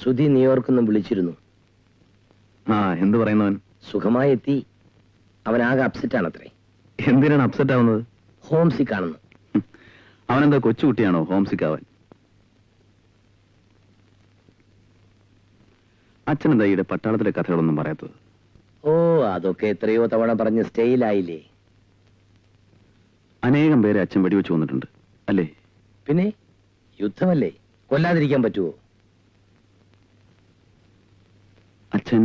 സുധി ന്യൂയോർക്കൊന്നും വിളിച്ചിരുന്നു. ആ, എന്ത് പറയുന്നവൻ? സുഖമായി എത്തി. അവനാകെ അപ്സെറ്റ് ആണത്രേ. എന്തിനാണ് അപ്സെറ്റ് ആവുന്നത്? ഹോം സിക്ക് ആണെന്ന്. അവനെന്താ കൊച്ചുകുട്ടിയാണോ ഹോം സിക്ക് ആവാൻ? അച്ഛനെന്താ ഈയിടെ പട്ടാളത്തിലെ കഥകളൊന്നും പറയാത്തത്? ഓ, അതൊക്കെ എത്രയോ തവണ പറഞ്ഞ് സ്റ്റൈലായില്ലേ. അനേകം പേരെ അച്ഛൻ വെടിവെച്ച് വന്നിട്ടുണ്ട് അല്ലേ? പിന്നെ യുദ്ധമല്ലേ, കൊല്ലാതിരിക്കാൻ പറ്റുമോ? അച്ഛൻ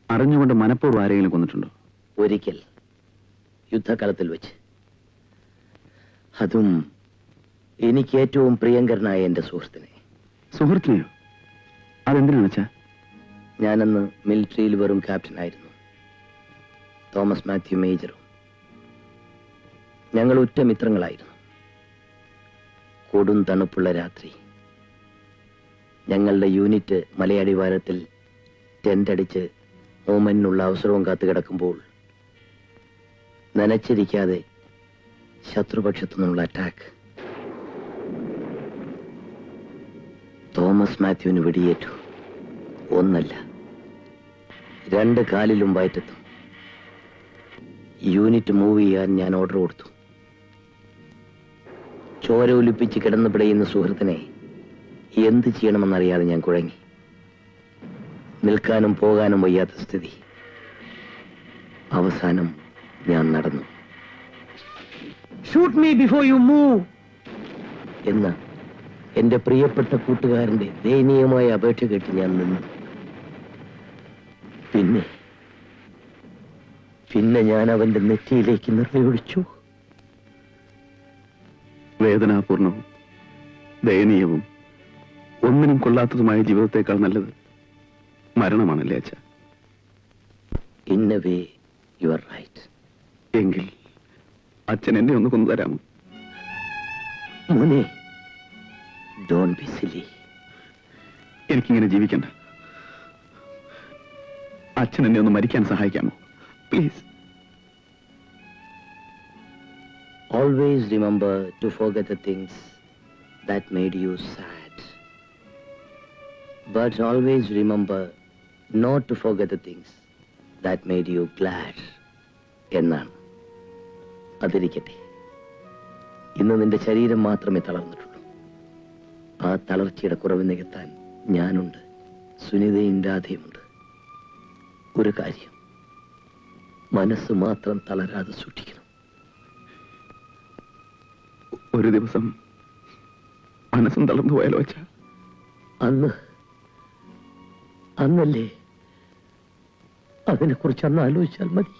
അറിഞ്ഞുകൊണ്ട് മനഃപൂർവ്വം ആരെങ്കിലും കൊന്നിട്ടുണ്ടോ? ഒരിക്കൽ യുദ്ധകാലത്തിൽ വെച്ച്. അതും എനിക്ക് ഏറ്റവും പ്രിയങ്കരനായ എന്റെ സുഹൃത്തിനെ. സുഹൃത്തിനെയോ? അതെന്തിനാണ് അച്ഛാ? ഞാനന്ന് മിലിറ്ററിയിൽ വെറും ക്യാപ്റ്റനായിരുന്നു. തോമസ് മാത്യു മേജറും. ഞങ്ങൾ ഉറ്റ മിത്രങ്ങളായിരുന്നു. കൊടും തണുപ്പുള്ള രാത്രി ഞങ്ങളുടെ യൂണിറ്റ് മലയടിവാരത്തിൽ ടെന്റടിച്ച് മൂവ്മെന്റിനുള്ള അവസരവും കാത്തു കിടക്കുമ്പോൾ നനച്ചിരിക്കാതെ ശത്രുപക്ഷത്തു നിന്നുള്ള അറ്റാക്ക്. തോമസ് മാത്യുവിന് വെടിയേറ്റു. ഒന്നല്ല, 2 കാലിലും വയറ്റത്തും. യൂണിറ്റ് മൂവ് ചെയ്യാൻ ഞാൻ ഓർഡർ കൊടുത്തു. ചോര ഒലിപ്പിച്ച് കിടന്നു പിടയുന്ന സുഹൃത്തിനെ എന്ത് ചെയ്യണമെന്നറിയാതെ ഞാൻ കുഴങ്ങി. നിൽക്കാനും പോകാനും വയ്യാത്ത സ്ഥിതി. അവസാനം ഞാൻ നടന്നു. Shoot me before you move എന്ന എന്റെ പ്രിയപ്പെട്ട കൂട്ടുകാരന്റെ ദയനീയമായ അപേക്ഷ കേട്ട് ഞാൻ നിന്നു. പിന്നെ ഞാൻ അവന്റെ നെറ്റിയിലേക്ക് നിർവയൊഴിച്ചു. വേദനാപൂർണവും ദയനീയവും ഒന്നിനും കൊള്ളാത്തതുമായ ജീവിതത്തെക്കാൾ നല്ലത് മരണമാണല്ലേ അച്ഛ? In a way you are right. എങ്കിൽ അച്ഛൻ എന്നെ ഒന്ന് കൊന്നു തരാമോ? മോനെ, ഡോണ്ട് ബി സിലി. എനിക്കിങ്ങനെ ജീവിക്കണ്ട. അച്ഛൻ എന്നെ ഒന്ന് മരിക്കാൻ സഹായിക്കാമോ please? Always remember to forget the things that made you sad. But always remember not to forget the things that made you glad. എന്നാണ്. അതിരിക്കട്ടെ. ഇന്ന് നിന്റെ ശരീരം മാത്രമേ തളർന്നിട്ടുള്ളൂ. ആ തളർച്ചയുടെ കുറവ് നികത്താൻ ഞാനുണ്ട്, സുനിതയും രാധയുമുണ്ട്. ഒരു കാര്യം, മനസ്സ് മാത്രം തളരാതെ സൂക്ഷിക്കണം. ഒരു ദിവസം മനസ്സും തളർന്നു പോയാലോ അച്ഛാ? അന്നല്ലേ അതിനെക്കുറിച്ച് അന്ന് ആലോചിച്ചാൽ മതി.